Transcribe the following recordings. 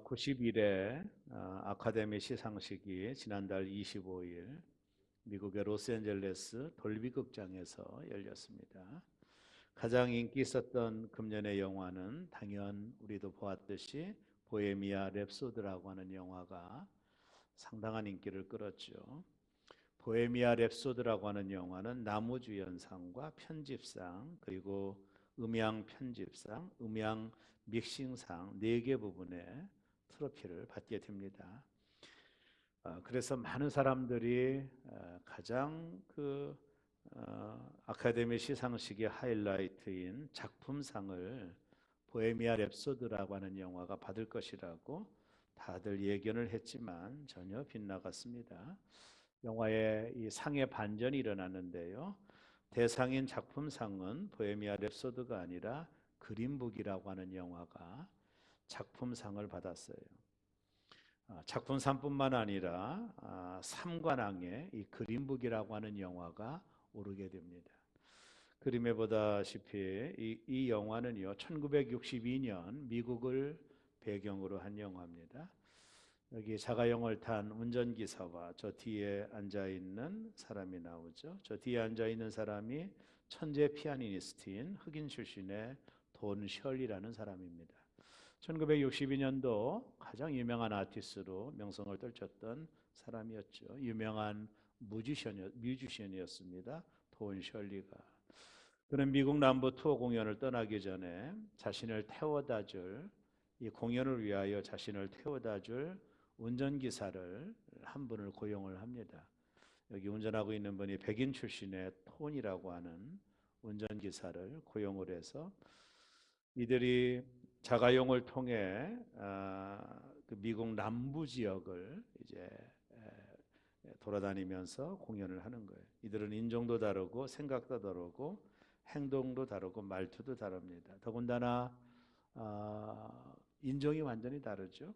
제91회 아카데미 시상식이 지난달 25일 미국의 로스앤젤레스 돌비 극장에서 열렸습니다. 가장 인기 있었던 금년의 영화는 당연 우리도 보았듯이 보헤미아 랩소드라고 하는 영화가 상당한 인기를 끌었죠. 보헤미아 랩소드라고 하는 영화는 나무주연상과 편집상 그리고 음향 편집상, 음향 믹싱상 4개 부분에 트로피를 받게 됩니다. 그래서 많은 사람들이 가장 아카데미 시상식의 하이라이트인 작품상을 보헤미아 랩소드라고 하는 영화가 받을 것이라고 다들 예견을 했지만 전혀 빗나갔습니다. 영화에 이 상의 반전이 일어났는데요. 대상인 작품상은 보헤미아 랩소드가 아니라 그린북이라고 하는 영화가 작품상을 받았어요. 작품상뿐만 아니라 삼관왕에 이 그린북이라고 하는 영화가 오르게 됩니다. 그림에 보다시피 이 영화는요 1962년 미국을 배경으로 한 영화입니다. 여기 자가용을 탄 운전기사와 저 뒤에 앉아있는 사람이 나오죠. 저 뒤에 앉아있는 사람이 천재 피아니스트인 흑인 출신의 돈 셜리라는 사람입니다. 1962년도 가장 유명한 아티스트로 명성을 떨쳤던 사람이었죠. 유명한 뮤지션이었습니다. 돈 셜리가. 그는 미국 남부 투어 공연을 떠나기 전에 자신을 태워다 줄, 이 공연을 위하여 자신을 태워다 줄 운전기사를 한 분을 고용을 합니다. 여기 운전하고 있는 분이 백인 출신의 톤이라고 하는 운전기사를 고용을 해서 이들이 자가용을 통해 그 미국 남부 지역을 이제 돌아다니면서 공연을 하는 거예요. 이들은 인종도 다르고 생각도 다르고 행동도 다르고 말투도 다릅니다. 더군다나 인종이 완전히 다르죠.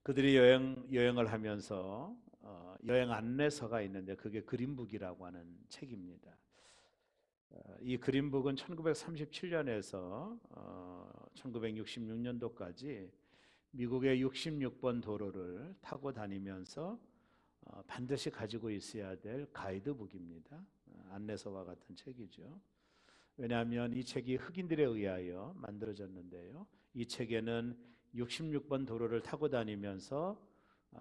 그들이 여행을 하면서 여행 안내서가 있는데 그게 그린북이라고 하는 책입니다. 이 그린북은 1937년에서 1966년도까지 미국의 66번 도로를 타고 다니면서 반드시 가지고 있어야 될 가이드북입니다. 안내서와 같은 책이죠. 왜냐하면 이 책이 흑인들에 의하여 만들어졌는데요. 이 책에는 66번 도로를 타고 다니면서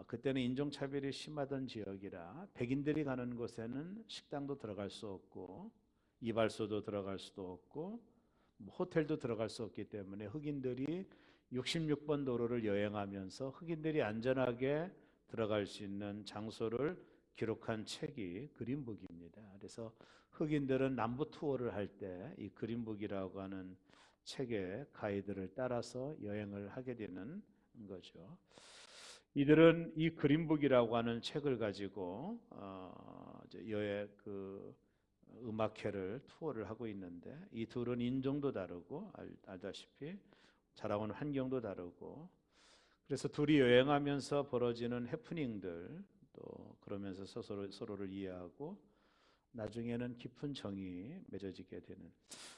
그때는 인종차별이 심하던 지역이라 백인들이 가는 곳에는 식당도 들어갈 수 없고 이발소도 들어갈 수도 없고 호텔도 들어갈 수 없기 때문에 흑인들이 66번 도로를 여행하면서 흑인들이 안전하게 들어갈 수 있는 장소를 기록한 책이 그린북입니다. 그래서 흑인들은 남부 투어를 할 때 이 그린북이라고 하는 책의 가이드를 따라서 여행을 하게 되는 거죠. 이들은 이 그린북이라고 하는 책을 가지고 여행 음악회를 투어를 하고 있는데 이 둘은 인종도 다르고 알다시피 자라온 환경도 다르고 그래서 둘이 여행하면서 벌어지는 해프닝들 또 그러면서 서로를 이해하고 나중에는 깊은 정이 맺어지게 되는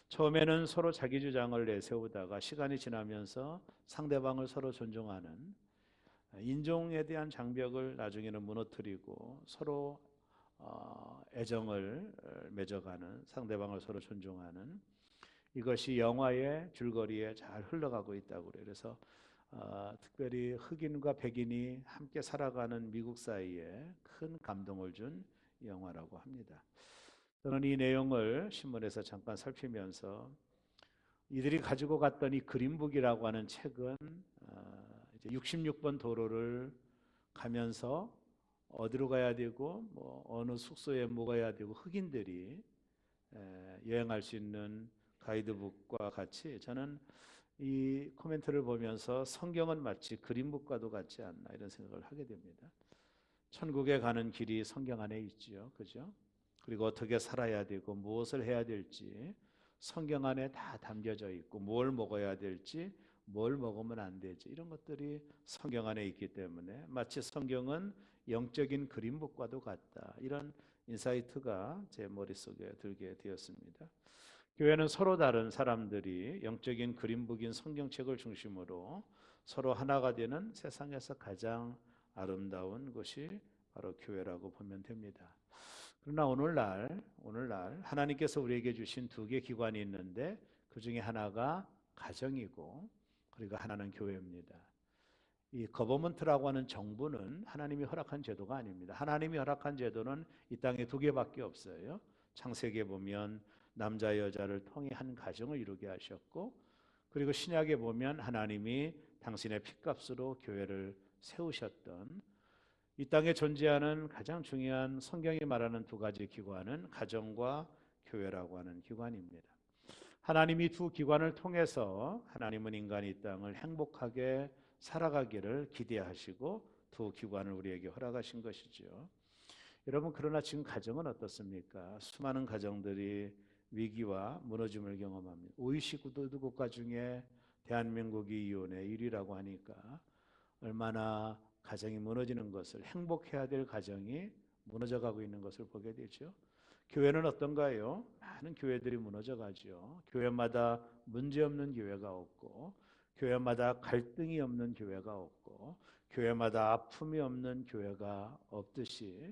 처음에는 서로 자기 주장을 내세우다가 시간이 지나면서 상대방을 서로 존중하는 인종에 대한 장벽을 나중에는 무너뜨리고 서로 애정을 맺어가는 상대방을 서로 존중하는 이것이 영화의 줄거리에 잘 흘러가고 있다고 그래요. 그래서 특별히 흑인과 백인이 함께 살아가는 미국 사이에 큰 감동을 준 영화라고 합니다. 저는 이 내용을 신문에서 잠깐 살피면서 이들이 가지고 갔던 이 그린북이라고 하는 책은 이제 66번 도로를 가면서 어디로 가야 되고 뭐 어느 숙소에 묵어야 되고 흑인들이 여행할 수 있는 가이드북과 같이 저는 이 코멘트를 보면서 성경은 마치 그린북과도 같지 않나 이런 생각을 하게 됩니다. 천국에 가는 길이 성경 안에 있지요, 그죠? 그리고 어떻게 살아야 되고 무엇을 해야 될지 성경 안에 다 담겨져 있고 뭘 먹어야 될지 뭘 먹으면 안 되지 이런 것들이 성경 안에 있기 때문에 마치 성경은 영적인 그린북과도 같다 이런 인사이트가 제 머릿속에 들게 되었습니다. 교회는 서로 다른 사람들이 영적인 그린북인 성경책을 중심으로 서로 하나가 되는 세상에서 가장 아름다운 것이 바로 교회라고 보면 됩니다. 그러나 오늘날 하나님께서 우리에게 주신 두 개의 기관이 있는데 그 중에 하나가 가정이고 그리고 하나는 교회입니다. 이 거버먼트라고 하는 정부는 하나님이 허락한 제도가 아닙니다. 하나님이 허락한 제도는 이 땅에 두 개밖에 없어요. 창세기에 보면 남자 여자를 통해 한 가정을 이루게 하셨고, 그리고 신약에 보면 하나님이 당신의 피값으로 교회를 세우셨던, 이 땅에 존재하는 가장 중요한 성경이 말하는 두 가지 기관은 가정과 교회라고 하는 기관입니다. 하나님이 두 기관을 통해서 하나님은 인간이 이 땅을 행복하게 살아가기를 기대하시고 두 기관을 우리에게 허락하신 것이죠. 여러분, 그러나 지금 가정은 어떻습니까? 수많은 가정들이 위기와 무너짐을 경험합니다. OECD 국가 중에 대한민국이 이혼의 1위라고 하니까 얼마나 가정이 무너지는 것을, 행복해야 될 가정이 무너져가고 있는 것을 보게 되죠. 교회는 어떤가요? 많은 교회들이 무너져가죠. 교회마다 문제없는 교회가 없고, 교회마다 갈등이 없는 교회가 없고, 교회마다 아픔이 없는 교회가 없듯이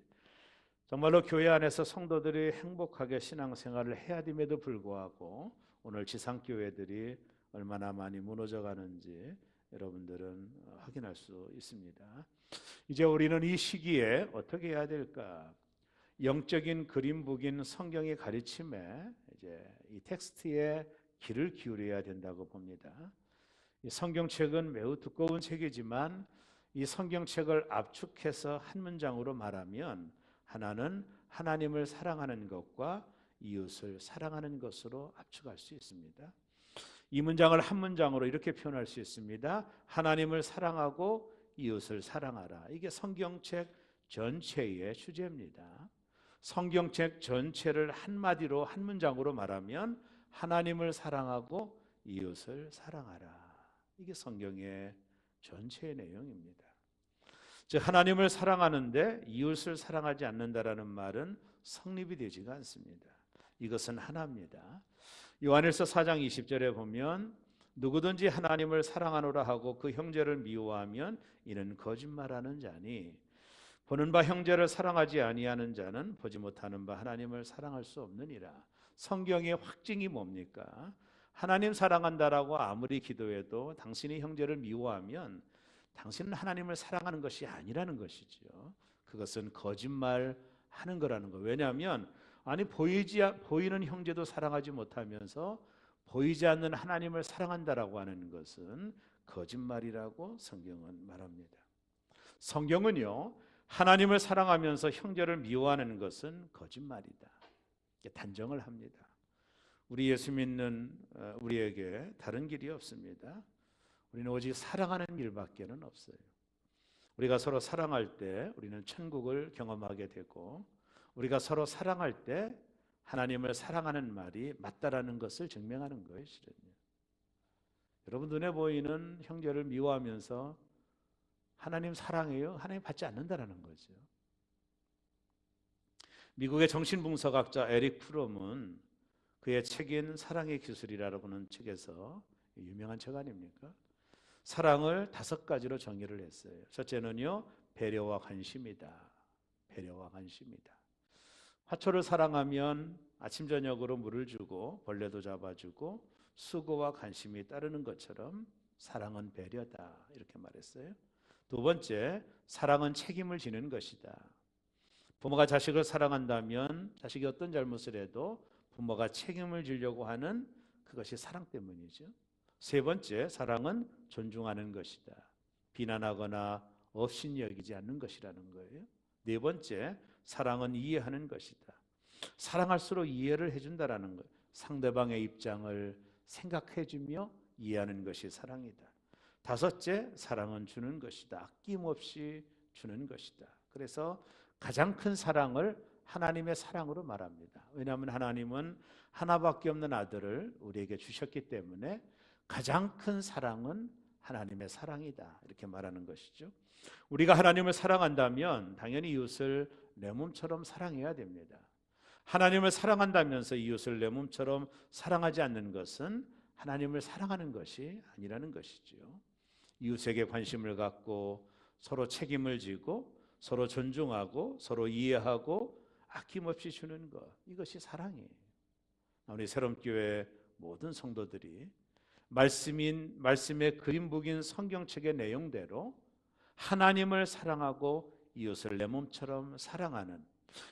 정말로 교회 안에서 성도들이 행복하게 신앙생활을 해야 됨에도 불구하고 오늘 지상교회들이 얼마나 많이 무너져가는지 여러분들은 확인할 수 있습니다. 이제 우리는 이 시기에 어떻게 해야 될까? 영적인 그림북인 성경의 가르침에 이제 이 텍스트에 귀를 기울여야 된다고 봅니다. 이 성경책은 매우 두꺼운 책이지만 이 성경책을 압축해서 한 문장으로 말하면 하나는 하나님을 사랑하는 것과 이웃을 사랑하는 것으로 압축할 수 있습니다. 이 문장을 한 문장으로 이렇게 표현할 수 있습니다. 하나님을 사랑하고 이웃을 사랑하라. 이게 성경책 전체의 주제입니다. 성경책 전체를 한마디로 한 문장으로 말하면 하나님을 사랑하고 이웃을 사랑하라. 이게 성경의 전체의 내용입니다. 즉 하나님을 사랑하는데 이웃을 사랑하지 않는다라는 말은 성립이 되지가 않습니다. 이것은 하나입니다. 요한일서 4장 20절에 보면 누구든지 하나님을 사랑하노라 하고 그 형제를 미워하면 이는 거짓말하는 자니 보는 바 형제를 사랑하지 아니하는 자는 보지 못하는 바 하나님을 사랑할 수 없느니라. 성경의 확증이 뭡니까? 하나님 사랑한다라고 아무리 기도해도 당신이 형제를 미워하면 당신은 하나님을 사랑하는 것이 아니라는 것이죠. 그것은 거짓말하는 거라는 거. 왜냐하면 보이는 형제도 사랑하지 못하면서 보이지 않는 하나님을 사랑한다라고 하는 것은 거짓말이라고 성경은 말합니다. 성경은요, 하나님을 사랑하면서 형제를 미워하는 것은 거짓말이다. 단정을 합니다. 우리 예수 믿는 우리에게 다른 길이 없습니다. 우리는 오직 사랑하는 길밖에는 없어요. 우리가 서로 사랑할 때 우리는 천국을 경험하게 되고, 우리가 서로 사랑할 때 하나님을 사랑하는 말이 맞다라는 것을 증명하는 거예요, 실은요. 여러분 눈에 보이는 형제를 미워하면서 하나님 사랑해요? 하나님 받지 않는다라는 거죠. 미국의 정신분석학자 에릭 프롬은 그의 책인 사랑의 기술이라고 하는 책에서 유명한 책 아닙니까? 사랑을 5가지로 정의를 했어요. 첫째는요, 배려와 관심이다. 배려와 관심이다. 화초를 사랑하면 아침 저녁으로 물을 주고 벌레도 잡아주고 수고와 관심이 따르는 것처럼 사랑은 배려다. 이렇게 말했어요. 두 번째, 사랑은 책임을 지는 것이다. 부모가 자식을 사랑한다면 자식이 어떤 잘못을 해도 부모가 책임을 지려고 하는 그것이 사랑 때문이죠. 세 번째, 사랑은 존중하는 것이다. 비난하거나 업신여기지 않는 것이라는 거예요. 네 번째, 사랑은 이해하는 것이다. 사랑할수록 이해를 해준다라는 거예요. 상대방의 입장을 생각해주며 이해하는 것이 사랑이다. 다섯째, 사랑은 주는 것이다. 아낌없이 주는 것이다. 그래서 가장 큰 사랑을 하나님의 사랑으로 말합니다. 왜냐하면 하나님은 하나밖에 없는 아들을 우리에게 주셨기 때문에 가장 큰 사랑은 하나님의 사랑이다. 이렇게 말하는 것이죠. 우리가 하나님을 사랑한다면 당연히 이웃을 내 몸처럼 사랑해야 됩니다. 하나님을 사랑한다면서 이웃을 내 몸처럼 사랑하지 않는 것은 하나님을 사랑하는 것이 아니라는 것이죠. 이웃에게 관심을 갖고 서로 책임을 지고 서로 존중하고 서로 이해하고 아낌없이 주는 것, 이것이 사랑이에요. 우리 새롬교회 모든 성도들이 말씀의 그림 북인 성경책의 내용대로 하나님을 사랑하고 이웃을 내 몸처럼 사랑하는,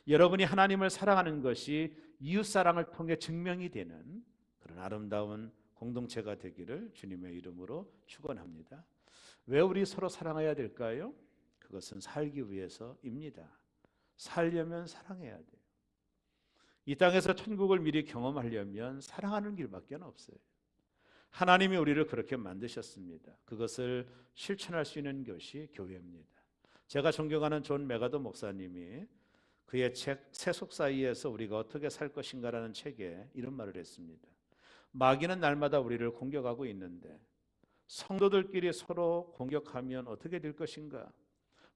여러분이 하나님을 사랑하는 것이 이웃사랑을 통해 증명이 되는 그런 아름다운 공동체가 되기를 주님의 이름으로 축원합니다. 왜 우리 서로 사랑해야 될까요? 그것은 살기 위해서입니다. 살려면 사랑해야 돼요. 이 땅에서 천국을 미리 경험하려면 사랑하는 길밖에 없어요. 하나님이 우리를 그렇게 만드셨습니다. 그것을 실천할 수 있는 것이 교회입니다. 제가 존경하는 존 메가더 목사님이 그의 책 세속 사이에서 우리가 어떻게 살 것인가라는 책에 이런 말을 했습니다. 마귀는 날마다 우리를 공격하고 있는데 성도들끼리 서로 공격하면 어떻게 될 것인가?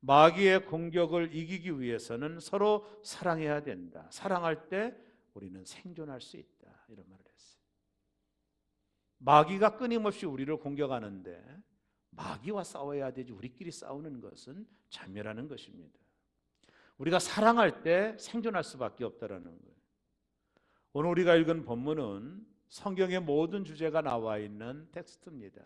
마귀의 공격을 이기기 위해서는 서로 사랑해야 된다. 사랑할 때 우리는 생존할 수 있다. 이런 말을 했어요. 마귀가 끊임없이 우리를 공격하는데 마귀와 싸워야 되지 우리끼리 싸우는 것은 자멸하는 것입니다. 우리가 사랑할 때 생존할 수밖에 없다라는 거예요. 오늘 우리가 읽은 본문은 성경의 모든 주제가 나와 있는 텍스트입니다.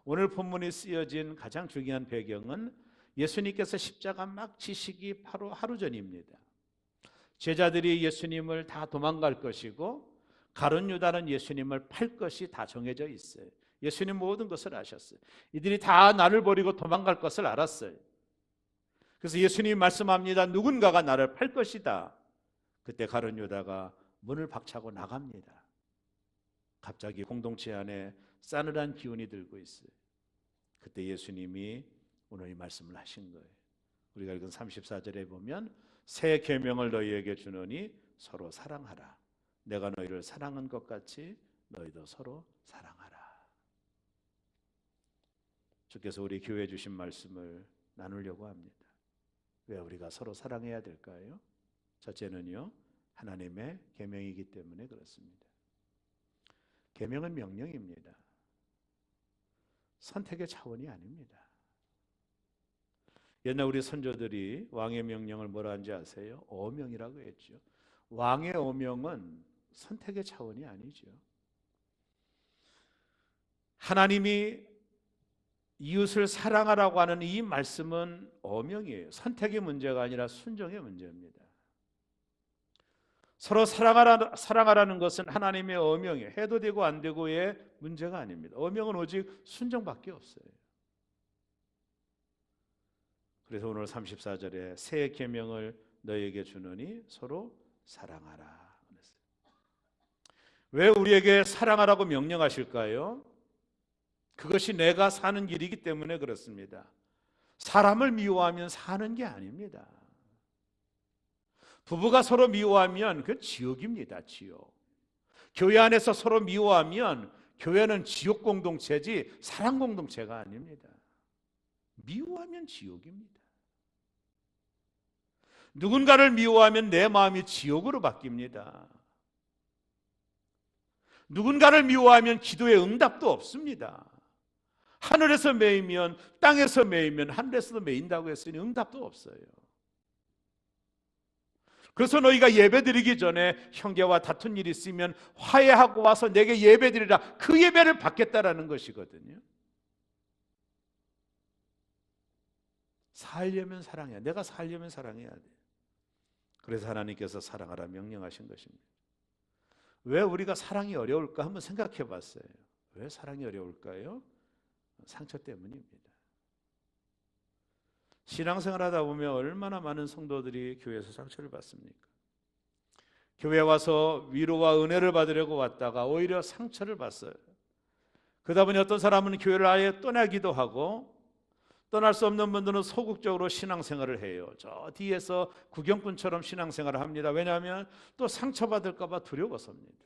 오늘 본문이 쓰여진 가장 중요한 배경은 예수님께서 십자가 막 지시기 바로 하루 전입니다. 제자들이 예수님을 다 도망갈 것이고 가룟 유다는 예수님을 팔 것이 다 정해져 있어요. 예수님 모든 것을 아셨어요. 이들이 다 나를 버리고 도망갈 것을 알았어요. 그래서 예수님이 말씀합니다. 누군가가 나를 팔 것이다. 그때 가룟 유다가 문을 박차고 나갑니다. 갑자기 공동체 안에 싸늘한 기운이 들고 있어요. 그때 예수님이 오늘 이 말씀을 하신 거예요. 우리가 읽은 34절에 보면 새 계명을 너희에게 주노니 서로 사랑하라. 내가 너희를 사랑한 것 같이 너희도 서로 사랑하라. 주께서 우리 교회에 주신 말씀을 나누려고 합니다. 왜 우리가 서로 사랑해야 될까요? 첫째는요, 하나님의 계명이기 때문에 그렇습니다. 계명은 명령입니다. 선택의 차원이 아닙니다. 옛날 우리 선조들이 왕의 명령을 뭐라 하는지 아세요? 어명이라고 했죠. 왕의 어명은 선택의 차원이 아니죠. 하나님이 이웃을 사랑하라고 하는 이 말씀은 어명이에요. 선택의 문제가 아니라 순종의 문제입니다. 서로 사랑하라는 것은 하나님의 어명이에요. 해도 되고 안 되고의 문제가 아닙니다. 어명은 오직 순종밖에 없어요. 그래서 오늘 34절에 새 계명을 너희에게 주노니 서로 사랑하라. 왜 우리에게 사랑하라고 명령하실까요? 그것이 내가 사는 길이기 때문에 그렇습니다. 사람을 미워하면 사는 게 아닙니다. 부부가 서로 미워하면 그건 지옥입니다. 지옥. 교회 안에서 서로 미워하면 교회는 지옥 공동체지 사랑 공동체가 아닙니다. 미워하면 지옥입니다. 누군가를 미워하면 내 마음이 지옥으로 바뀝니다. 누군가를 미워하면 기도에 응답도 없습니다. 하늘에서 매이면 땅에서 매이면 하늘에서도 매인다고 했으니 응답도 없어요. 그래서 너희가 예배드리기 전에 형제와 다툰 일이 있으면 화해하고 와서 내게 예배드리라. 그 예배를 받겠다라는 것이거든요. 살려면 사랑해야 돼. 내가 살려면 사랑해야 돼. 그래서 하나님께서 사랑하라 명령하신 것입니다. 왜 우리가 사랑이 어려울까 한번 생각해 봤어요. 왜 사랑이 어려울까요? 상처 때문입니다. 신앙생활 하다 보면 얼마나 많은 성도들이 교회에서 상처를 받습니까? 교회에 와서 위로와 은혜를 받으려고 왔다가 오히려 상처를 받어요. 그러다 보니 어떤 사람은 교회를 아예 떠나기도 하고 떠날 수 없는 분들은 소극적으로 신앙생활을 해요. 저 뒤에서 구경꾼처럼 신앙생활을 합니다. 왜냐하면 또 상처받을까 봐 두려워서입니다.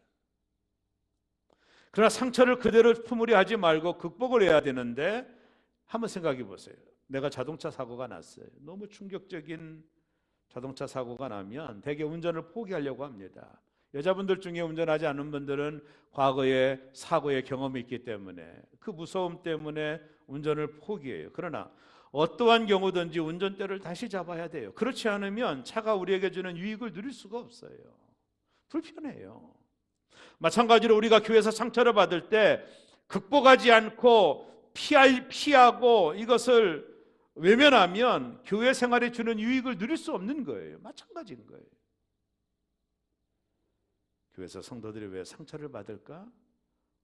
그러나 상처를 그대로 품으려 하지 말고 극복을 해야 되는데 한번 생각해 보세요. 내가 자동차 사고가 났어요. 너무 충격적인 자동차 사고가 나면 대개 운전을 포기하려고 합니다. 여자분들 중에 운전하지 않은 분들은 과거에 사고의 경험이 있기 때문에 그 무서움 때문에 운전을 포기해요. 그러나 어떠한 경우든지 운전대를 다시 잡아야 돼요. 그렇지 않으면 차가 우리에게 주는 유익을 누릴 수가 없어요. 불편해요. 마찬가지로 우리가 교회에서 상처를 받을 때 극복하지 않고 피하고 이것을 외면하면 교회 생활에 주는 유익을 누릴 수 없는 거예요. 마찬가지인 거예요. 교회에서 성도들이 왜 상처를 받을까?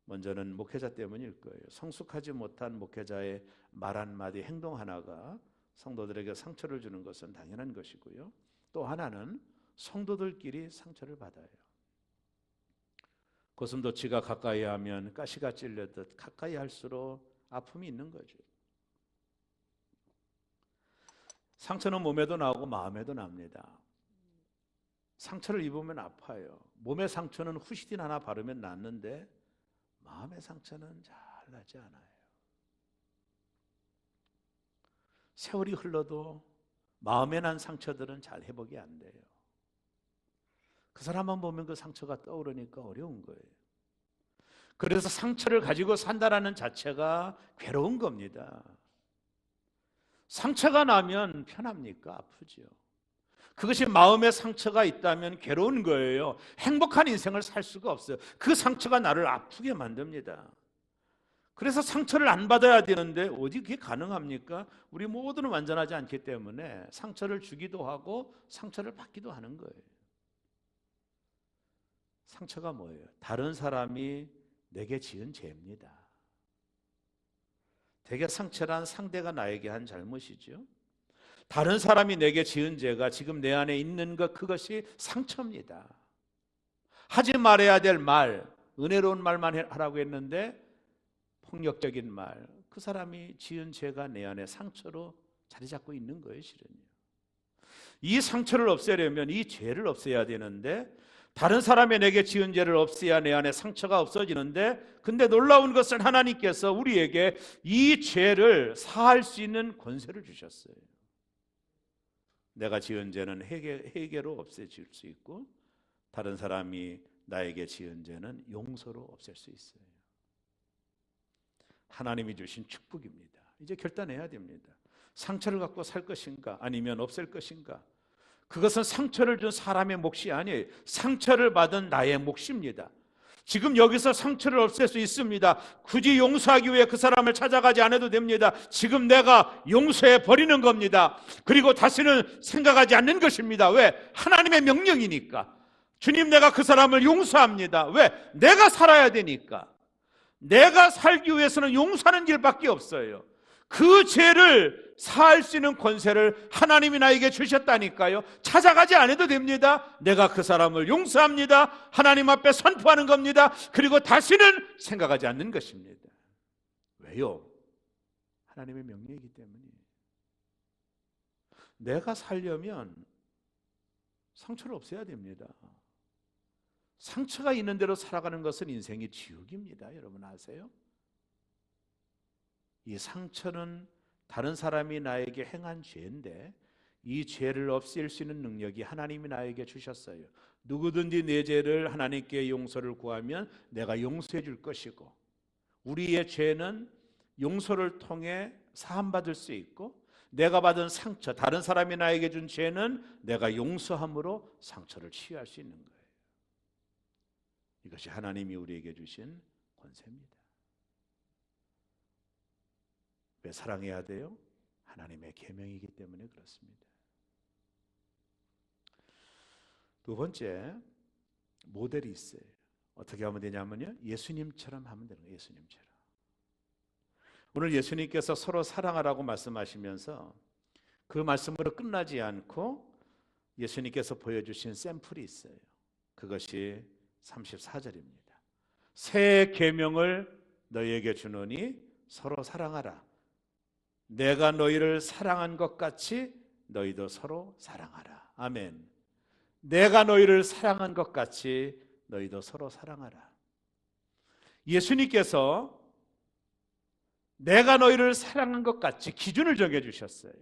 먼저는 목회자 때문일 거예요. 성숙하지 못한 목회자의 말 한마디, 행동 하나가 성도들에게 상처를 주는 것은 당연한 것이고요. 또 하나는 성도들끼리 상처를 받아요. 고슴도치가 가까이 하면 가시가 찔렸듯 가까이 할수록 아픔이 있는 거죠. 상처는 몸에도 나오고 마음에도 납니다. 상처를 입으면 아파요. 몸의 상처는 후시딘 하나 바르면 낫는데 마음의 상처는 잘 나지 않아요. 세월이 흘러도 마음에 난 상처들은 잘 회복이 안 돼요. 그 사람만 보면 그 상처가 떠오르니까 어려운 거예요. 그래서 상처를 가지고 산다라는 자체가 괴로운 겁니다. 상처가 나면 편합니까? 아프죠. 그것이 마음의 상처가 있다면 괴로운 거예요. 행복한 인생을 살 수가 없어요. 그 상처가 나를 아프게 만듭니다. 그래서 상처를 안 받아야 되는데 어디 그게 가능합니까? 우리 모두는 완전하지 않기 때문에 상처를 주기도 하고 상처를 받기도 하는 거예요. 상처가 뭐예요? 다른 사람이 내게 지은 죄입니다. 대개 상처란 상대가 나에게 한 잘못이죠. 다른 사람이 내게 지은 죄가 지금 내 안에 있는 것, 그것이 상처입니다. 하지 말아야 될 말, 은혜로운 말만 하라고 했는데 폭력적인 말, 그 사람이 지은 죄가 내 안에 상처로 자리 잡고 있는 거예요, 실은요. 이 상처를 없애려면 이 죄를 없애야 되는데 다른 사람이 내게 지은 죄를 없애야 내 안에 상처가 없어지는데, 근데 놀라운 것은 하나님께서 우리에게 이 죄를 사할 수 있는 권세를 주셨어요. 내가 지은 죄는 회개로 없애질 수 있고 다른 사람이 나에게 지은 죄는 용서로 없앨 수 있어요. 하나님이 주신 축복입니다. 이제 결단해야 됩니다. 상처를 갖고 살 것인가 아니면 없앨 것인가. 그것은 상처를 준 사람의 몫이 아니에요. 상처를 받은 나의 몫입니다. 지금 여기서 상처를 없앨 수 있습니다. 굳이 용서하기 위해 그 사람을 찾아가지 않아도 됩니다. 지금 내가 용서해 버리는 겁니다. 그리고 다시는 생각하지 않는 것입니다. 왜? 하나님의 명령이니까. 주님, 내가 그 사람을 용서합니다. 왜? 내가 살아야 되니까. 내가 살기 위해서는 용서하는 길밖에 없어요. 그 죄를 사할 수 있는 권세를 하나님이 나에게 주셨다니까요. 찾아가지 않아도 됩니다. 내가 그 사람을 용서합니다. 하나님 앞에 선포하는 겁니다. 그리고 다시는 생각하지 않는 것입니다. 왜요? 하나님의 명령이기 때문이에요. 내가 살려면 상처를 없애야 됩니다. 상처가 있는 대로 살아가는 것은 인생의 지옥입니다. 여러분 아세요? 이 상처는 다른 사람이 나에게 행한 죄인데 이 죄를 없앨 수 있는 능력이 하나님이 나에게 주셨어요. 누구든지 내 죄를 하나님께 용서를 구하면 내가 용서해 줄 것이고, 우리의 죄는 용서를 통해 사함받을 수 있고, 내가 받은 상처, 다른 사람이 나에게 준 죄는 내가 용서함으로 상처를 치유할 수 있는 거예요. 이것이 하나님이 우리에게 주신 권세입니다. 왜 사랑해야 돼요? 하나님의 계명이기 때문에 그렇습니다. 두 번째, 모델이 있어요. 어떻게 하면 되냐면요, 예수님처럼 하면 되는 거예요. 예수님처럼. 오늘 예수님께서 서로 사랑하라고 말씀하시면서 그 말씀으로 끝나지 않고 예수님께서 보여주신 샘플이 있어요. 그것이 34절입니다. 새 계명을 너희에게 주노니 서로 사랑하라. 내가 너희를 사랑한 것 같이 너희도 서로 사랑하라. 아멘. 내가 너희를 사랑한 것 같이 너희도 서로 사랑하라. 예수님께서 내가 너희를 사랑한 것 같이 기준을 정해주셨어요.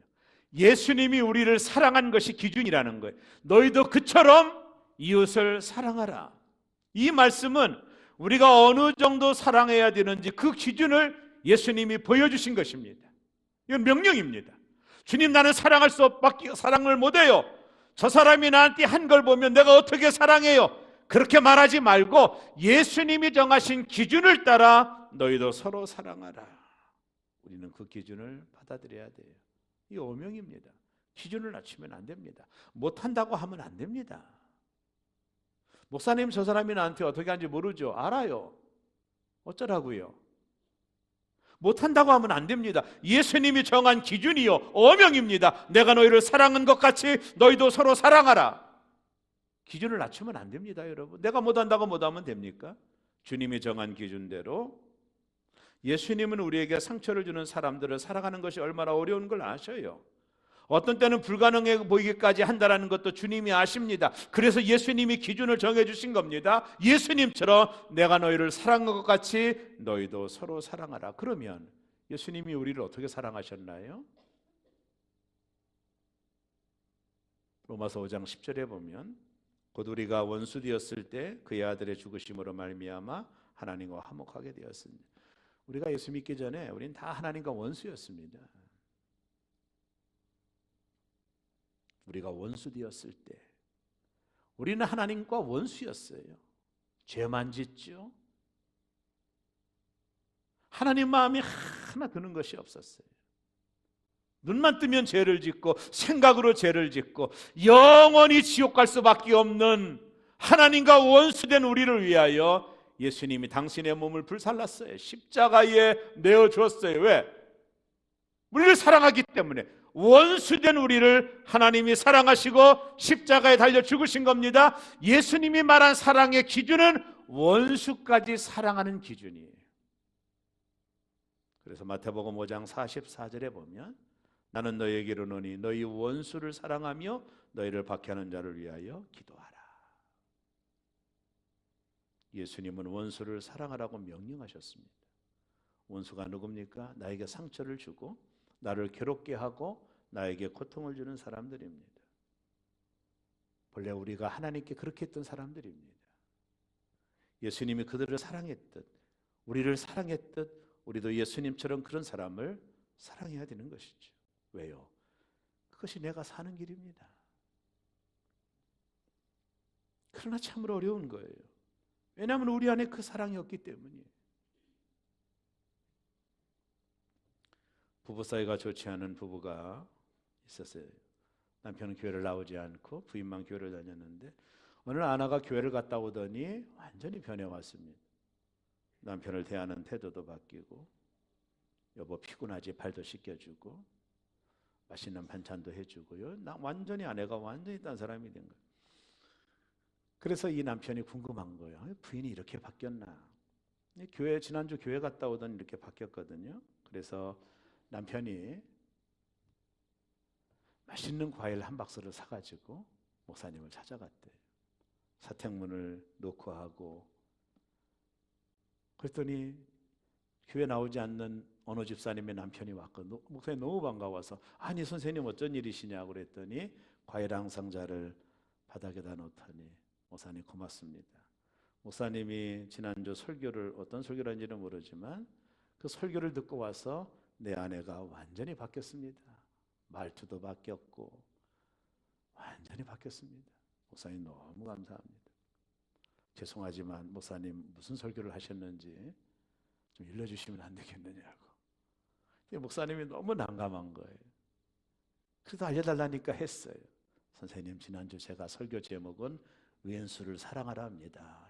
예수님이 우리를 사랑한 것이 기준이라는 거예요. 너희도 그처럼 이웃을 사랑하라. 이 말씀은 우리가 어느 정도 사랑해야 되는지 그 기준을 예수님이 보여주신 것입니다. 이건 명령입니다. 주님, 나는 사랑할 수 없밖에 사랑을 못해요. 저 사람이 나한테 한 걸 보면 내가 어떻게 사랑해요? 그렇게 말하지 말고 예수님이 정하신 기준을 따라 너희도 서로 사랑하라. 우리는 그 기준을 받아들여야 돼요. 이 오명입니다. 기준을 낮추면 안 됩니다. 못한다고 하면 안 됩니다. 목사님, 저 사람이 나한테 어떻게 하는지 모르죠? 알아요. 어쩌라고요? 못한다고 하면 안 됩니다. 예수님이 정한 기준이요, 오명입니다. 내가 너희를 사랑한 것 같이 너희도 서로 사랑하라. 기준을 낮추면 안 됩니다, 여러분. 내가 못한다고 못하면 됩니까? 주님이 정한 기준대로. 예수님은 우리에게 상처를 주는 사람들을 사랑하는 것이 얼마나 어려운 걸 아셔요. 어떤 때는 불가능해 보이기까지 한다는 것도 주님이 아십니다. 그래서 예수님이 기준을 정해주신 겁니다. 예수님처럼 내가 너희를 사랑한 것 같이 너희도 서로 사랑하라. 그러면 예수님이 우리를 어떻게 사랑하셨나요? 로마서 5장 10절에 보면 곧 우리가 원수 되었을 때 그의 아들의 죽으심으로 말미암아 하나님과 화목하게 되었습니다. 우리가 예수 믿기 전에 우리는 다 하나님과 원수였습니다. 우리가 원수 되었을 때 우리는 하나님과 원수였어요. 죄만 짓죠. 하나님 마음이 하나 드는 것이 없었어요. 눈만 뜨면 죄를 짓고 생각으로 죄를 짓고 영원히 지옥 갈 수밖에 없는 하나님과 원수된 우리를 위하여 예수님이 당신의 몸을 불살랐어요. 십자가에 내어주었어요. 왜? 우리를 사랑하기 때문에. 원수된 우리를 하나님이 사랑하시고 십자가에 달려 죽으신 겁니다. 예수님이 말한 사랑의 기준은 원수까지 사랑하는 기준이에요. 그래서 마태복음 5장 44절에 보면 나는 너희에게 이르노니 너희 원수를 사랑하며 너희를 박해하는 자를 위하여 기도하라. 예수님은 원수를 사랑하라고 명령하셨습니다. 원수가 누굽니까? 나에게 상처를 주고 나를 괴롭게 하고 나에게 고통을 주는 사람들입니다. 본래 우리가 하나님께 그렇게 했던 사람들입니다. 예수님이 그들을 사랑했듯 우리를 사랑했듯 우리도 예수님처럼 그런 사람을 사랑해야 되는 것이죠. 왜요? 그것이 내가 사는 길입니다. 그러나 참으로 어려운 거예요. 왜냐하면 우리 안에 그 사랑이 없기 때문이에요. 부부 사이가 좋지 않은 부부가 있었어요. 남편은 교회를 나오지 않고 부인만 교회를 다녔는데 어느 날 아내가 교회를 갔다 오더니 완전히 변해왔습니다. 남편을 대하는 태도도 바뀌고 여보 피곤하지 발도 씻겨주고 맛있는 반찬도 해주고요. 완전히 아내가 완전히 딴 사람이 된 거예요. 그래서 이 남편이 궁금한 거예요. 부인이 이렇게 바뀌었나? 지난주 교회 갔다 오더니 이렇게 바뀌었거든요. 그래서 남편이 맛있는 과일 한 박스를 사가지고 목사님을 찾아갔대요. 사택문을 놓고 하고 그랬더니 교회 나오지 않는 어느 집사님의 남편이 왔거든요. 목사님 너무 반가워서 아니 선생님 어쩐 일이시냐고 그랬더니 과일 한 상자를 바닥에다 놓더니 목사님 고맙습니다. 목사님이 지난주 설교를 어떤 설교를 한지는 모르지만 그 설교를 듣고 와서 내 아내가 완전히 바뀌었습니다. 말투도 바뀌었고 완전히 바뀌었습니다. 목사님 너무 감사합니다. 죄송하지만 목사님 무슨 설교를 하셨는지 좀 일러주시면 안 되겠느냐고. 목사님이 너무 난감한 거예요. 그래도 알려달라니까 했어요. 선생님 지난주 제가 설교 제목은 왼수를 사랑하라 합니다.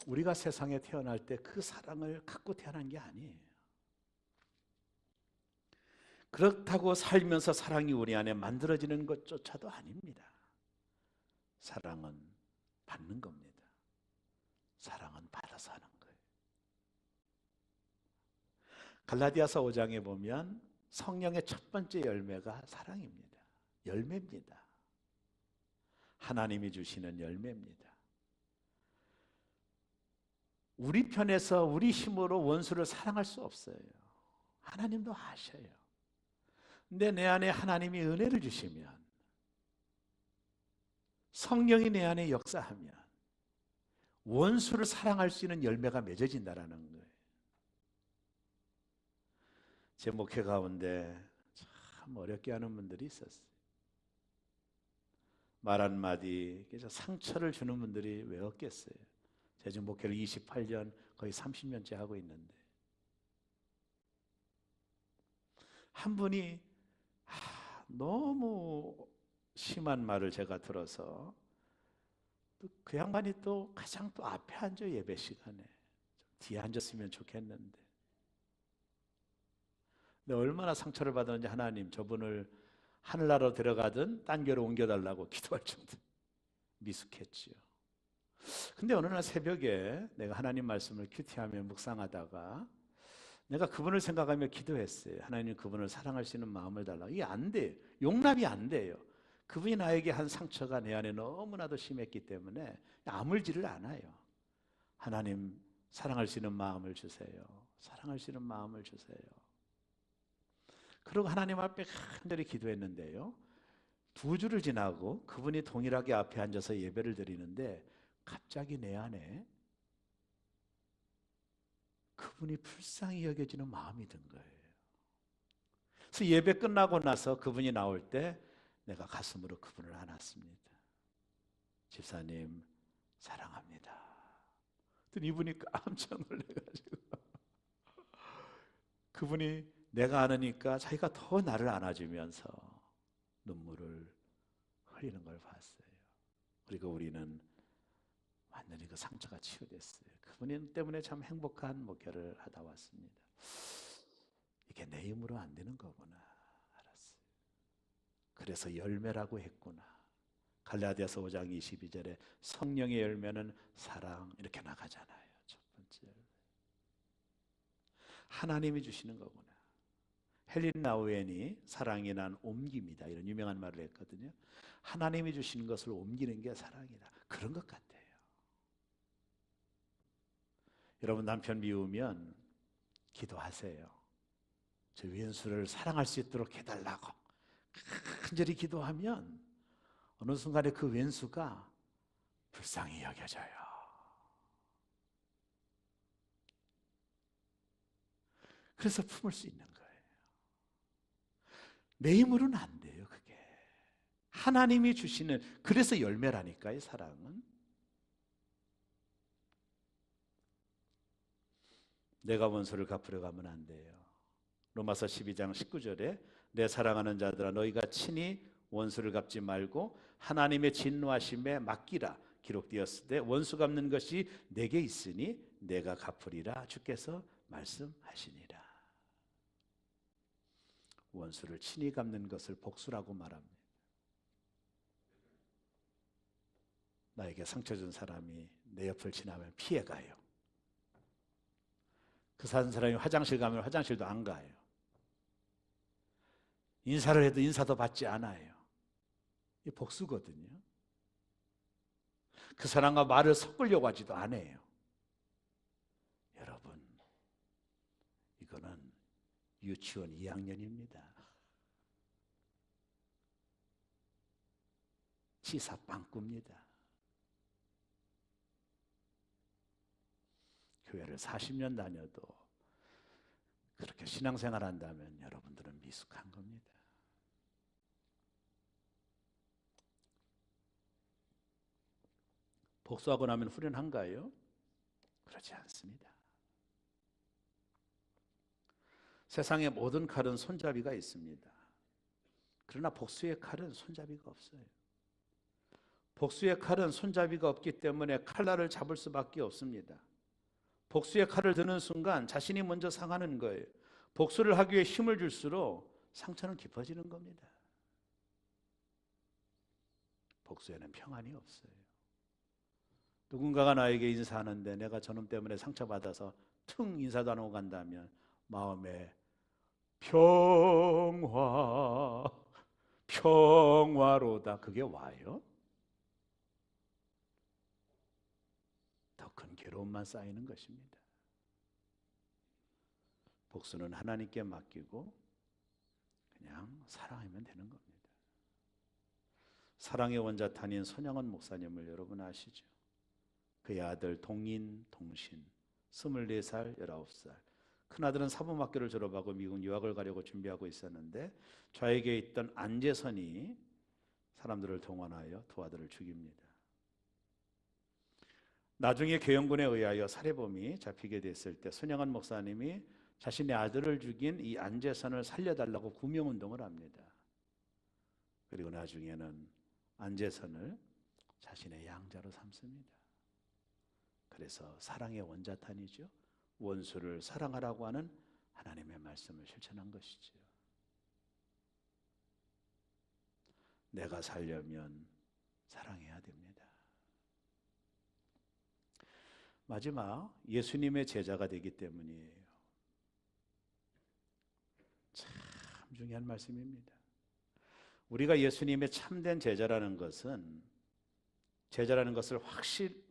우리가 세상에 태어날 때 그 사랑을 갖고 태어난 게 아니에요. 그렇다고 살면서 사랑이 우리 안에 만들어지는 것조차도 아닙니다. 사랑은 받는 겁니다. 사랑은 받아서 하는 거예요. 갈라디아서 5장에 보면 성령의 첫 번째 열매가 사랑입니다. 열매입니다. 하나님이 주시는 열매입니다. 우리 편에서 우리 힘으로 원수를 사랑할 수 없어요. 하나님도 아셔요. 근데 내 안에 하나님이 은혜를 주시면 성령이 내 안에 역사하면 원수를 사랑할 수 있는 열매가 맺어진다라는 거예요. 제 목회 가운데 참 어렵게 하는 분들이 있었어요. 말 한마디 그래서 상처를 주는 분들이 왜 없겠어요. 제가 지금 목회를 28년 거의 30년째 하고 있는데 한 분이 너무 심한 말을 제가 들어서 그 양반이 또 가장 또 앞에 앉아 예배 시간에 좀 뒤에 앉았으면 좋겠는데 근데 얼마나 상처를 받았는지 하나님 저분을 하늘나라로 데려가든 딴 교로 옮겨달라고 기도할 정도 미숙했지요. 근데 어느 날 새벽에 내가 하나님 말씀을 큐티하며 묵상하다가 내가 그분을 생각하며 기도했어요. 하나님 그분을 사랑할 수 있는 마음을 달라고. 이게 안 돼요. 용납이 안 돼요. 그분이 나에게 한 상처가 내 안에 너무나도 심했기 때문에 아물지를 않아요. 하나님 사랑할 수 있는 마음을 주세요. 사랑할 수 있는 마음을 주세요. 그리고 하나님 앞에 간절히 기도했는데요. 2주를 지나고 그분이 동일하게 앞에 앉아서 예배를 드리는데 갑자기 내 안에 그분이 불쌍히 여겨지는 마음이 든 거예요. 그래서 예배 끝나고 나서 그분이 나올 때 내가 가슴으로 그분을 안았습니다. 집사님 사랑합니다. 그랬더니 이분이 깜짝 놀라가지고 그분이 내가 안으니까 자기가 더 나를 안아주면서 눈물을 흘리는 걸 봤어요. 그리고 우리는 완전히 그 상처가 치유됐어요. 그분 때문에 참 행복한 목회를 하다 왔습니다. 이게 내 힘으로 안 되는 거구나 알았어요. 그래서 열매라고 했구나. 갈라디아서 5장 22절에 성령의 열매는 사랑 이렇게 나가잖아요. 첫 번째 하나님이 주시는 거구나. 헬린 라우엔이 사랑이 난 옮깁니다 이런 유명한 말을 했거든요. 하나님이 주시는 것을 옮기는 게 사랑이다. 그런 것 같아요. 여러분 남편 미우면 기도하세요. 저 왼수를 사랑할 수 있도록 해달라고 간절히 기도하면 어느 순간에 그 왼수가 불쌍히 여겨져요. 그래서 품을 수 있는 거예요. 내 힘으로는 안 돼요. 그게 하나님이 주시는 그래서 열매라니까요. 사랑은 내가 원수를 갚으려 가면 안 돼요. 로마서 12장 19절에 내 사랑하는 자들아 너희가 친히 원수를 갚지 말고 하나님의 진노하심에 맡기라 기록되었을 때 원수 갚는 것이 내게 있으니 내가 갚으리라 주께서 말씀하시니라. 원수를 친히 갚는 것을 복수라고 말합니다. 나에게 상처 준 사람이 내 옆을 지나면 피해가요. 그 사람이 화장실 가면 화장실도 안 가요. 인사를 해도 인사도 받지 않아요. 이 복수거든요. 그 사람과 말을 섞으려고 하지도 않아요. 여러분, 이거는 유치원 2학년입니다. 치사 빵꾸입니다. 교회를 40년 다녀도 그렇게 신앙생활 한다면 여러분들은 미숙한 겁니다. 복수하고 나면 후련한가요? 그렇지 않습니다. 세상의 모든 칼은 손잡이가 있습니다. 그러나 복수의 칼은 손잡이가 없어요. 복수의 칼은 손잡이가 없기 때문에 칼날을 잡을 수밖에 없습니다. 복수의 칼을 드는 순간 자신이 먼저 상하는 거예요. 복수를 하기 위해 힘을 줄수록 상처는 깊어지는 겁니다. 복수에는 평안이 없어요. 누군가가 나에게 인사하는데 내가 저놈 때문에 상처받아서 퉁 인사도 안 하고 간다면 마음에 평화로다 그게 와요? 더 큰 괴로움만 쌓이는 것입니다. 복수는 하나님께 맡기고 그냥 사랑하면 되는 겁니다. 사랑의 원자탄인 손영은 목사님을 여러분 아시죠? 그의 아들 동인, 동신 24살, 19살. 큰아들은 사범학교를 졸업하고 미국 유학을 가려고 준비하고 있었는데 좌익에 있던 안재선이 사람들을 동원하여 두 아들을 죽입니다. 나중에 계엄군에 의하여 살해범이 잡히게 됐을 때 손영한 목사님이 자신의 아들을 죽인 이 안재선을 살려달라고 구명운동을 합니다. 그리고 나중에는 안재선을 자신의 양자로 삼습니다. 그래서 사랑의 원자탄이죠. 원수를 사랑하라고 하는 하나님의 말씀을 실천한 것이죠. 내가 살려면 사랑해야 됩니다. 마지막, 예수님의 제자가 되기 때문이에요. 참 중요한 말씀입니다. 우리가 예수님의 참된 제자라는 것은, 제자라는 것을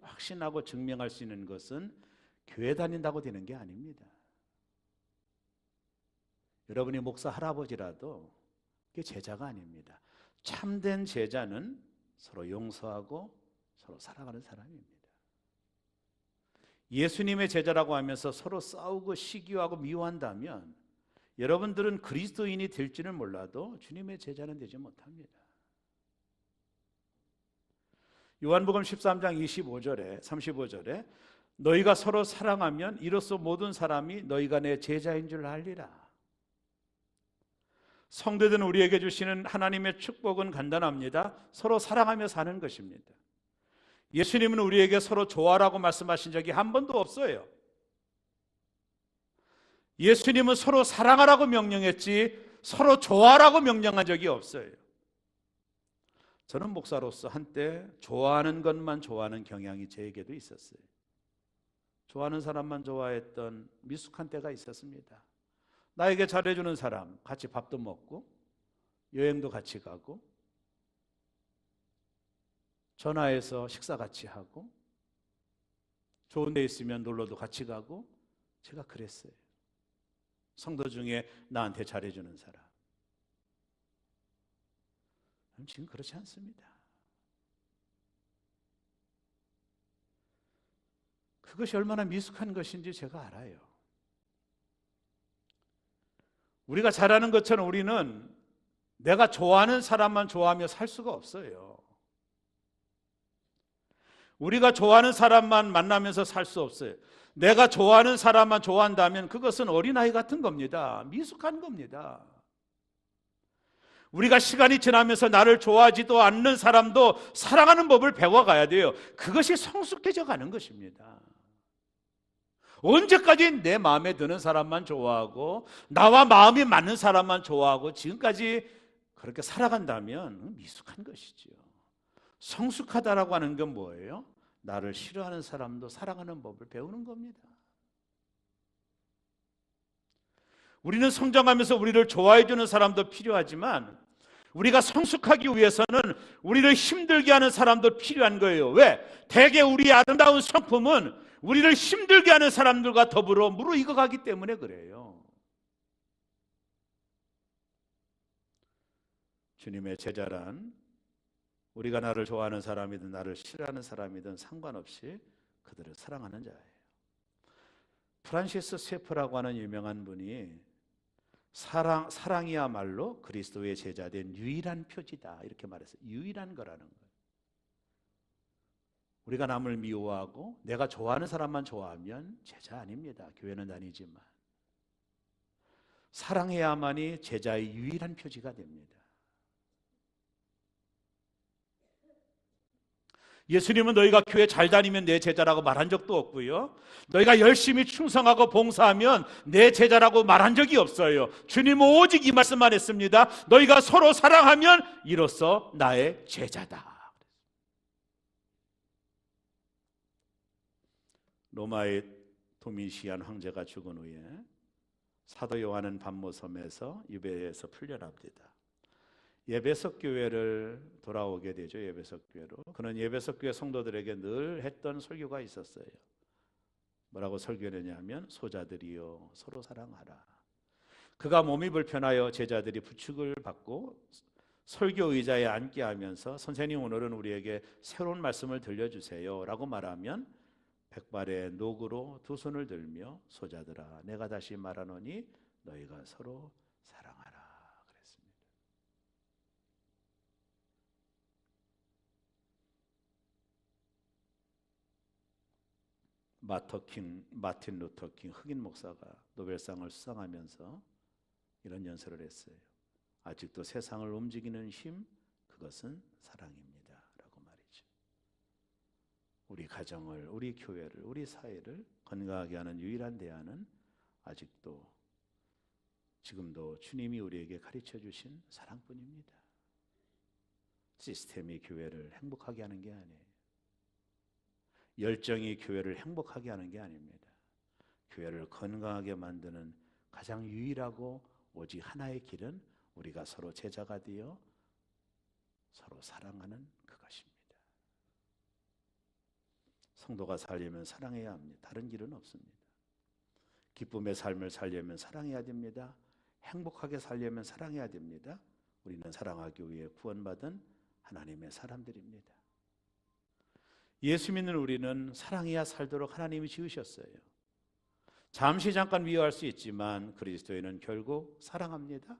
확신하고 증명할 수 있는 것은 교회 다닌다고 되는 게 아닙니다. 여러분이 목사 할아버지라도 그게 제자가 아닙니다. 참된 제자는 서로 용서하고 서로 사랑하는 사람입니다. 예수님의 제자라고 하면서 서로 싸우고 시기하고 미워한다면 여러분들은 그리스도인이 될지는 몰라도 주님의 제자는 되지 못합니다. 요한복음 13장 25절에 35절에 너희가 서로 사랑하면 이로써 모든 사람이 너희가 내 제자인 줄 알리라. 성도된 우리에게 주시는 하나님의 축복은 간단합니다. 서로 사랑하며 사는 것입니다. 예수님은 우리에게 서로 좋아라고 말씀하신 적이 한 번도 없어요. 예수님은 서로 사랑하라고 명령했지 서로 좋아라고 명령한 적이 없어요. 저는 목사로서 한때 좋아하는 것만 좋아하는 경향이 제게도 있었어요. 좋아하는 사람만 좋아했던 미숙한 때가 있었습니다. 나에게 잘해주는 사람, 같이 밥도 먹고 여행도 같이 가고 전화해서 식사 같이 하고 좋은 데 있으면 놀러도 같이 가고 제가 그랬어요. 성도 중에 나한테 잘해주는 사람. 지금 그렇지 않습니다. 그것이 얼마나 미숙한 것인지 제가 알아요. 우리가 잘하는 것처럼 우리는 내가 좋아하는 사람만 좋아하며 살 수가 없어요. 우리가 좋아하는 사람만 만나면서 살 수 없어요. 내가 좋아하는 사람만 좋아한다면 그것은 어린아이 같은 겁니다. 미숙한 겁니다. 우리가 시간이 지나면서 나를 좋아하지도 않는 사람도 사랑하는 법을 배워가야 돼요. 그것이 성숙해져 가는 것입니다. 언제까지 내 마음에 드는 사람만 좋아하고 나와 마음이 맞는 사람만 좋아하고 지금까지 그렇게 살아간다면 미숙한 것이죠. 성숙하다라고 하는 건 뭐예요? 나를 싫어하는 사람도 사랑하는 법을 배우는 겁니다. 우리는 성장하면서 우리를 좋아해 주는 사람도 필요하지만 우리가 성숙하기 위해서는 우리를 힘들게 하는 사람도 필요한 거예요. 왜? 대개 우리의 아름다운 성품은 우리를 힘들게 하는 사람들과 더불어 무르익어가기 때문에 그래요. 주님의 제자란 우리가 나를 좋아하는 사람이든 나를 싫어하는 사람이든 상관없이 그들을 사랑하는 자예요. 프란시스 세프라고 하는 유명한 분이 사랑이야말로 그리스도의 제자된 유일한 표지다 이렇게 말했어요. 유일한 거라는 거예요. 우리가 남을 미워하고 내가 좋아하는 사람만 좋아하면 제자 아닙니다. 교회는 다니지만 사랑해야만이 제자의 유일한 표지가 됩니다. 예수님은 너희가 교회 잘 다니면 내 제자라고 말한 적도 없고요. 너희가 열심히 충성하고 봉사하면 내 제자라고 말한 적이 없어요. 주님은 오직 이 말씀만 했습니다. 너희가 서로 사랑하면 이로써 나의 제자다. 로마의 도미시안 황제가 죽은 후에 사도 요한은 밤모섬에서 유배에서 풀려납니다. 예배석 교회를 돌아오게 되죠. 예배석 교회로. 그는 예배석 교회 성도들에게 늘 했던 설교가 있었어요. 뭐라고 설교했냐면 소자들이여 서로 사랑하라. 그가 몸이 불편하여 제자들이 부축을 받고 설교 의자에 앉게 하면서 선생님 오늘은 우리에게 새로운 말씀을 들려주세요 라고 말하면 백발의 녹으로 두 손을 들며 소자들아 내가 다시 말하노니 너희가 서로 사랑하라 그랬습니다. 마틴 루터 킹 흑인 목사가 노벨상을 수상하면서 이런 연설을 했어요. 아직도 세상을 움직이는 힘 그것은 사랑입니다 라고 말이죠. 우리 가정을, 우리 교회를, 우리 사회를 건강하게 하는 유일한 대안은 아직도 지금도 주님이 우리에게 가르쳐 주신 사랑뿐입니다. 시스템이 교회를 행복하게 하는 게 아니에요. 열정이 교회를 행복하게 하는 게 아닙니다. 교회를 건강하게 만드는 가장 유일하고 오직 하나의 길은 우리가 서로 제자가 되어 서로 사랑하는 그것입니다. 성도가 살려면 사랑해야 합니다. 다른 길은 없습니다. 기쁨의 삶을 살려면 사랑해야 됩니다. 행복하게 살려면 사랑해야 됩니다. 우리는 사랑하기 위해 구원받은 하나님의 사람들입니다. 예수 믿는 우리는 사랑해야 살도록 하나님이 지으셨어요. 잠시 잠깐 미워할 수 있지만 그리스도인은 결국 사랑합니다.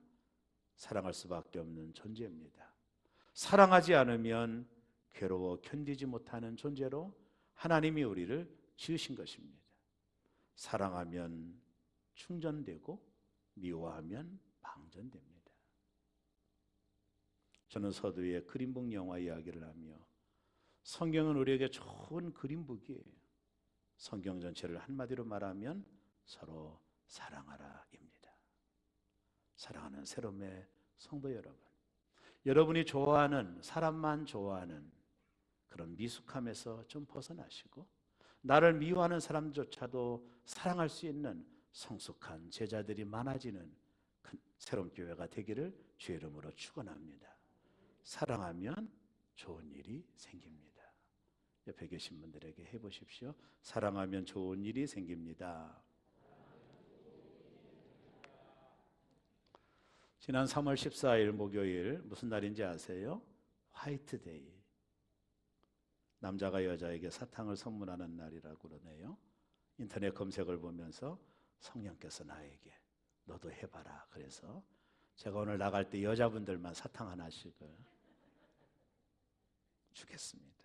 사랑할 수밖에 없는 존재입니다. 사랑하지 않으면 괴로워 견디지 못하는 존재로 하나님이 우리를 지으신 것입니다. 사랑하면 충전되고 미워하면 방전됩니다. 저는 서두에 그린북 영화 이야기를 하며 성경은 우리에게 좋은 그린북이에요. 성경 전체를 한마디로 말하면 서로 사랑하라입니다. 사랑하는 새롬의 성도 여러분, 여러분이 좋아하는 사람만 좋아하는 그런 미숙함에서 좀 벗어나시고 나를 미워하는 사람조차도 사랑할 수 있는 성숙한 제자들이 많아지는 새로운 교회가 되기를 주의 이름으로 축원합니다. 사랑하면 좋은 일이 생깁니다. 옆에 계신 분들에게 해보십시오. 사랑하면 좋은 일이 생깁니다. 지난 3월 14일 목요일 무슨 날인지 아세요? 화이트데이. 남자가 여자에게 사탕을 선물하는 날이라고 그러네요. 인터넷 검색을 보면서 성령께서 나에게 너도 해봐라. 그래서 제가 오늘 나갈 때 여자분들만 사탕 하나씩을 주겠습니다.